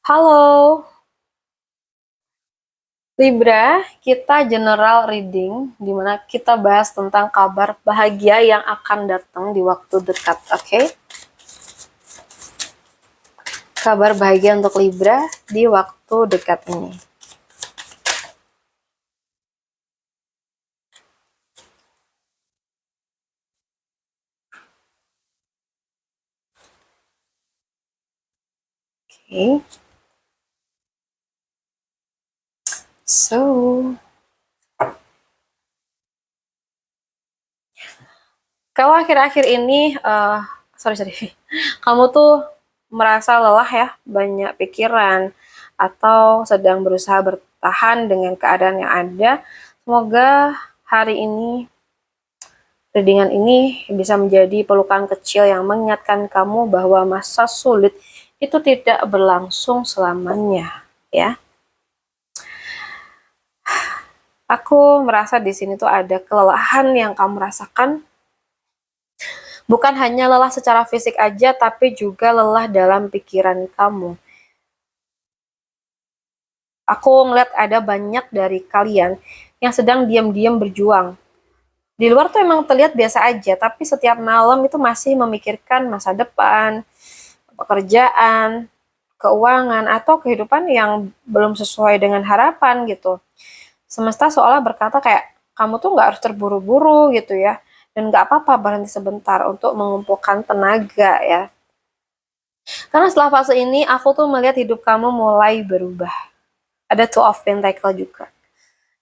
Halo, Libra, kita general reading, di mana kita bahas tentang kabar bahagia yang akan datang di waktu dekat, oke? Kabar bahagia untuk Libra di waktu dekat ini. Oke. So, kalau akhir-akhir ini, sorry, kamu tuh merasa lelah ya, banyak pikiran, atau sedang berusaha bertahan dengan keadaan yang ada, semoga hari ini readingan ini bisa menjadi pelukan kecil yang mengingatkan kamu bahwa masa sulit itu tidak berlangsung selamanya, ya. Aku merasa di sini tuh ada kelelahan yang kamu rasakan. Bukan hanya lelah secara fisik aja, tapi juga lelah dalam pikiran kamu. Aku ngeliat ada banyak dari kalian yang sedang diam-diam berjuang. Di luar tuh emang terlihat biasa aja, tapi setiap malam itu masih memikirkan masa depan, pekerjaan, keuangan, atau kehidupan yang belum sesuai dengan harapan gitu. Semesta seolah berkata kayak, kamu tuh nggak harus terburu-buru gitu ya, dan nggak apa-apa berhenti sebentar untuk mengumpulkan tenaga ya. Karena setelah fase ini, aku tuh melihat hidup kamu mulai berubah. Ada two of pentacle juga.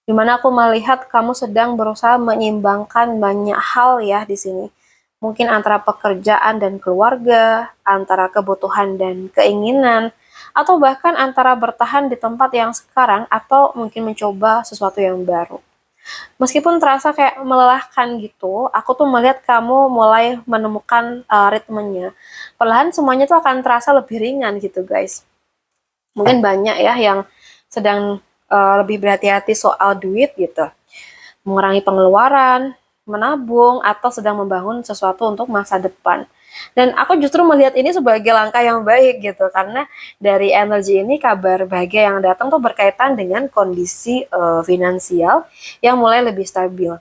Dimana aku melihat kamu sedang berusaha menyeimbangkan banyak hal ya di sini. Mungkin antara pekerjaan dan keluarga, antara kebutuhan dan keinginan, atau bahkan antara bertahan di tempat yang sekarang atau mungkin mencoba sesuatu yang baru. Meskipun terasa kayak melelahkan gitu, aku tuh melihat kamu mulai menemukan ritmenya. Perlahan semuanya tuh akan terasa lebih ringan gitu guys. Mungkin banyak ya yang sedang lebih berhati-hati soal duit gitu, mengurangi pengeluaran, menabung, atau sedang membangun sesuatu untuk masa depan. Dan aku justru melihat ini sebagai langkah yang baik gitu, karena dari energi ini kabar bahagia yang datang tuh berkaitan dengan kondisi finansial yang mulai lebih stabil.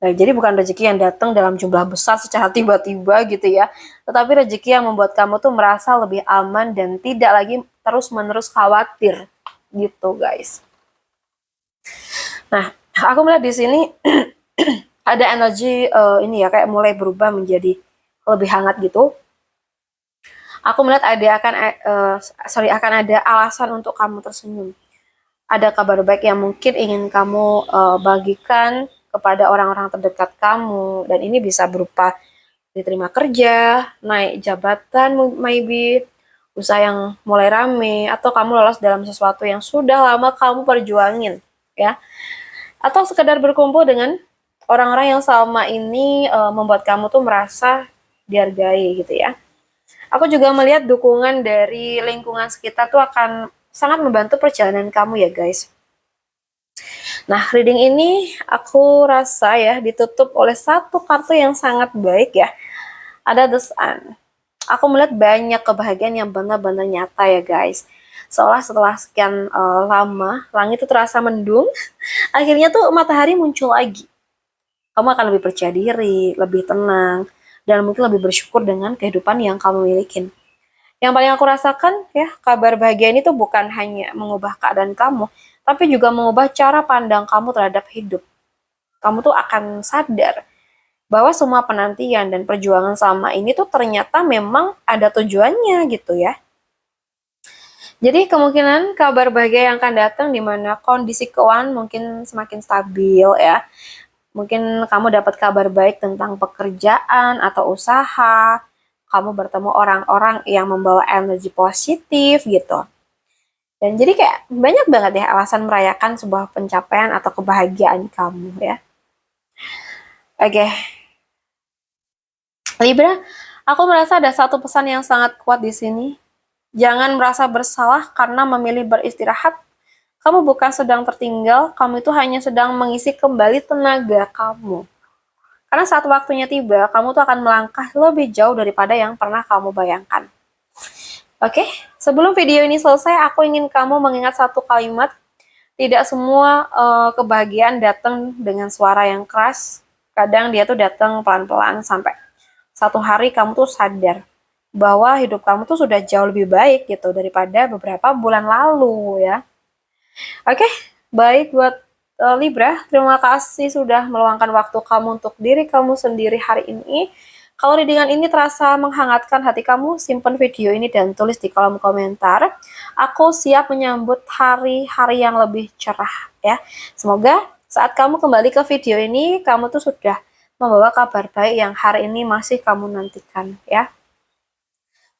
Nah, jadi bukan rezeki yang datang dalam jumlah besar secara tiba-tiba gitu ya, tetapi rezeki yang membuat kamu tuh merasa lebih aman dan tidak lagi terus-menerus khawatir gitu guys. Nah, aku melihat di sini ada energi ini ya kayak mulai berubah menjadi lebih hangat gitu. Aku melihat akan ada alasan untuk kamu tersenyum. Ada kabar baik yang mungkin ingin kamu bagikan kepada orang-orang terdekat kamu, dan ini bisa berupa diterima kerja, naik jabatan maybe, usaha yang mulai rame, atau kamu lolos dalam sesuatu yang sudah lama kamu perjuangin ya, atau sekedar berkumpul dengan orang-orang yang selama ini membuat kamu tuh merasa dihargai gitu ya. Aku juga melihat dukungan dari lingkungan sekitar tuh akan sangat membantu perjalanan kamu ya guys. Nah, reading ini aku rasa ya ditutup oleh satu kartu yang sangat baik ya. Ada The Sun. Aku melihat banyak kebahagiaan yang benar-benar nyata ya guys. Seolah setelah sekian lama, langit itu terasa mendung, akhirnya tuh matahari muncul lagi. Kamu akan lebih percaya diri, lebih tenang, dan mungkin lebih bersyukur dengan kehidupan yang kamu milikin. Yang paling aku rasakan ya, kabar bahagia ini tuh bukan hanya mengubah keadaan kamu, tapi juga mengubah cara pandang kamu terhadap hidup. Kamu tuh akan sadar bahwa semua penantian dan perjuangan selama ini tuh ternyata memang ada tujuannya gitu ya. Jadi kemungkinan kabar bahagia yang akan datang di mana kondisi keuangan mungkin semakin stabil ya. Mungkin kamu dapat kabar baik tentang pekerjaan atau usaha. Kamu bertemu orang-orang yang membawa energi positif gitu. Dan jadi kayak banyak banget ya alasan merayakan sebuah pencapaian atau kebahagiaan kamu ya. Oke, Libra, aku merasa ada satu pesan yang sangat kuat di sini. Jangan merasa bersalah karena memilih beristirahat. Kamu bukan sedang tertinggal, kamu itu hanya sedang mengisi kembali tenaga kamu. Karena saat waktunya tiba, kamu tuh akan melangkah lebih jauh daripada yang pernah kamu bayangkan. Oke, Sebelum video ini selesai, aku ingin kamu mengingat satu kalimat. Tidak semua kebahagiaan datang dengan suara yang keras. Kadang dia tuh datang pelan-pelan sampai satu hari kamu tuh sadar bahwa hidup kamu tuh sudah jauh lebih baik gitu daripada beberapa bulan lalu ya. Oke, baik buat Libra, terima kasih sudah meluangkan waktu kamu untuk diri kamu sendiri hari ini. Kalau readingan ini terasa menghangatkan hati kamu, simpan video ini dan tulis di kolom komentar. Aku siap menyambut hari-hari yang lebih cerah ya. Semoga saat kamu kembali ke video ini, kamu tuh sudah membawa kabar baik yang hari ini masih kamu nantikan ya.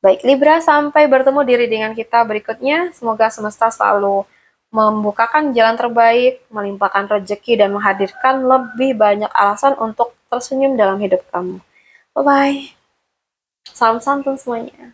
Baik Libra, sampai bertemu di readingan kita berikutnya. Semoga semesta selalu membukakan jalan terbaik, melimpahkan rezeki, dan menghadirkan lebih banyak alasan untuk tersenyum dalam hidup kamu. Bye-bye. Salam santun semuanya.